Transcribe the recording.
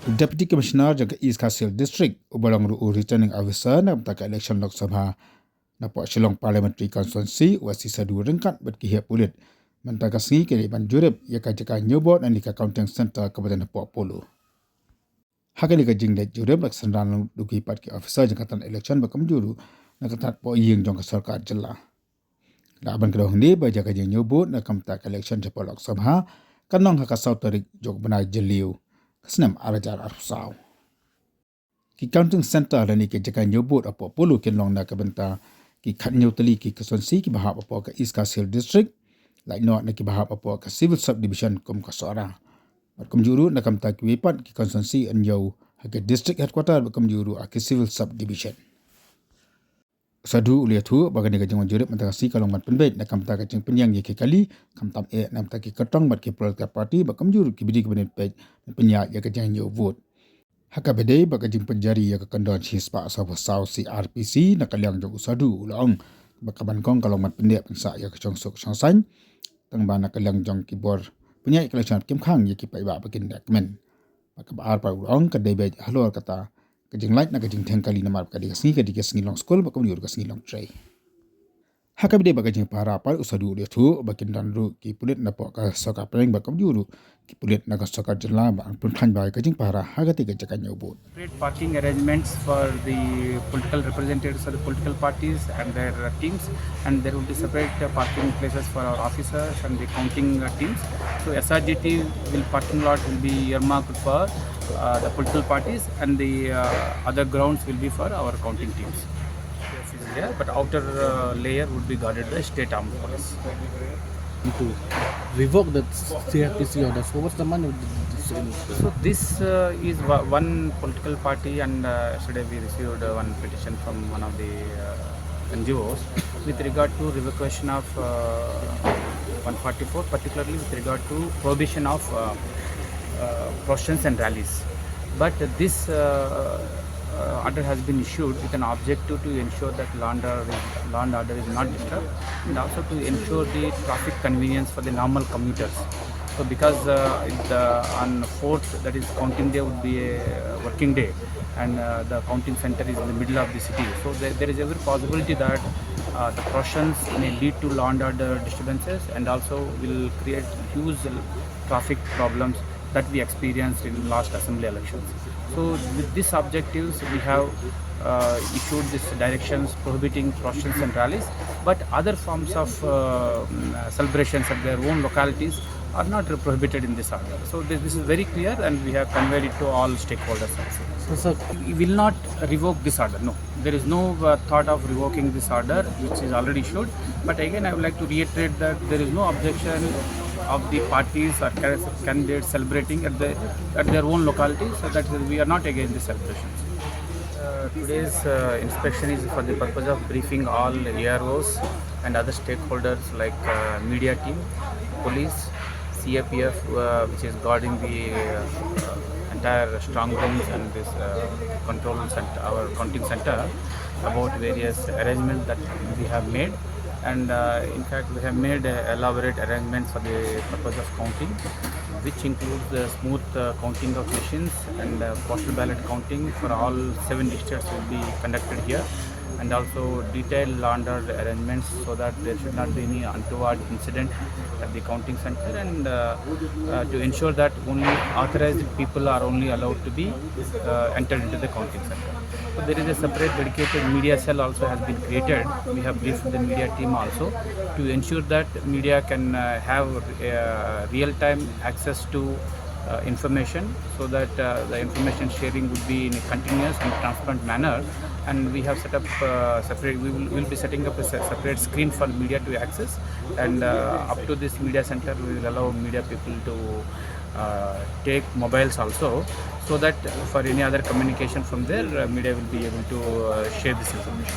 Deputy Commissioner jaga East Kashmir District ubalong ru returning officer na taka election Lok Sabha na po Shillong Parliamentary Constituency wasi sadu rengkat bet ki Pulit mentaka Sngi ke ban jurep ya ka jaka Ñiew dan lika counting center Kabupaten Polo. Hakali ka jing det jurep lak sandan duki pat ki officer jangatan election bakam juru na katat po ying jong ka Sorkar Jylla. Laban kedong ni ba jaka jing Ñiew na kamta election jepo Lok Sabha kanong haka sauterik jog benai Jylla kesenam arajar arusau. Ki counting center dan ni ke jaka Ñiew apo Polo kenlong na kabenta ki khat Ñiew tali ki constituency ki bahap apo ka East Kashmir District like no na ki bahap apo ka civil subdivision kum ka Sora. Kum juru na kamta ki wipat ki constituency Ñiew ha district headquarter kum juru ki civil subdivision. Sadu ulia tu bagani ka jeng jurep mentaka si kalong mat penbet na kamta ka jeng penyang ye ke kali kamtam na kamta ki ketong bat ki political party bakam juru ki bidi kebenet pej penya ye ka jeng Ñiew vote. Haka bedai baka jing penjari ya kekendon hispa asal sau CRPC nak kaliang jog usadu ulang baka bankong kalau mat pendek pensa ya ke chongsok chongsan tang ba nak kaliang jong kibor punya Elekshon kim khang ya ki pai ba bakin dokumen baka bar pa ulang ka debej halor kata ke jing light nak ke jing theng kali namar ka di Sngi long school baka diur ka Sngi long tray. Haka bedai baka jing para par usadu dia tu bakin dan ru ki Pulit na po ka Sorkar Pdeng baka juru ki Pulit na ka Sorkar Jylla ba pun khan ba ka jing para haga te ka jaka Ñiew. Great parking arrangements for the political representatives of the political parties and their teams, and there will be separate parking places for our officers and the counting teams. So SRGT parking lot will be earmarked for the political parties, and the other grounds will be for our counting teams. There, but outer layer would be guarded by state armed police. To revoke the CRPC order. So what's the money? So this is one political party, and yesterday we received one petition from one of the NGOs with regard to revocation of 144, particularly with regard to prohibition of processions and rallies. But this order has been issued with an objective to ensure that law and order is not disturbed, and also to ensure the traffic convenience for the normal commuters. So because on 4th, that is counting day, would be a working day, and the counting center is in the middle of the city. So there is every possibility that the processions may lead to law and order disturbances, and also will create huge traffic problems that we experienced in last assembly elections. So with these objectives, we have issued these directions prohibiting processions and rallies, but other forms of celebrations at their own localities are not prohibited in this order. So this is very clear, and we have conveyed it to all stakeholders also. So we will not revoke this order. No, there is no thought of revoking this order, which is already issued. But again, I would like to reiterate that there is no objection of the parties or candidates celebrating at their own localities, so that we are not against the celebrations. Today's inspection is for the purpose of briefing all AROs and other stakeholders like media team, police, CAPF, which is guarding the entire strong rooms and this control center, our counting center, about various arrangements that we have made. And in fact, we have made elaborate arrangements for the purpose of counting, which includes the smooth counting of machines, and postal ballot counting for all 7 districts will be conducted here, and also detailed law and order arrangements so that there should not be any untoward incident at the counting center, and to ensure that only authorized people are only allowed to be entered into the counting center. So there is a separate dedicated media cell also has been created. We have briefed the media team also to ensure that media can have real-time access to information, so that the information sharing would be in a continuous and transparent manner. And we have set up separate. We will be setting up a separate screen for media to access, and up to this media center, we will allow media people to take mobiles also, so that for any other communication from there, media will be able to share this information.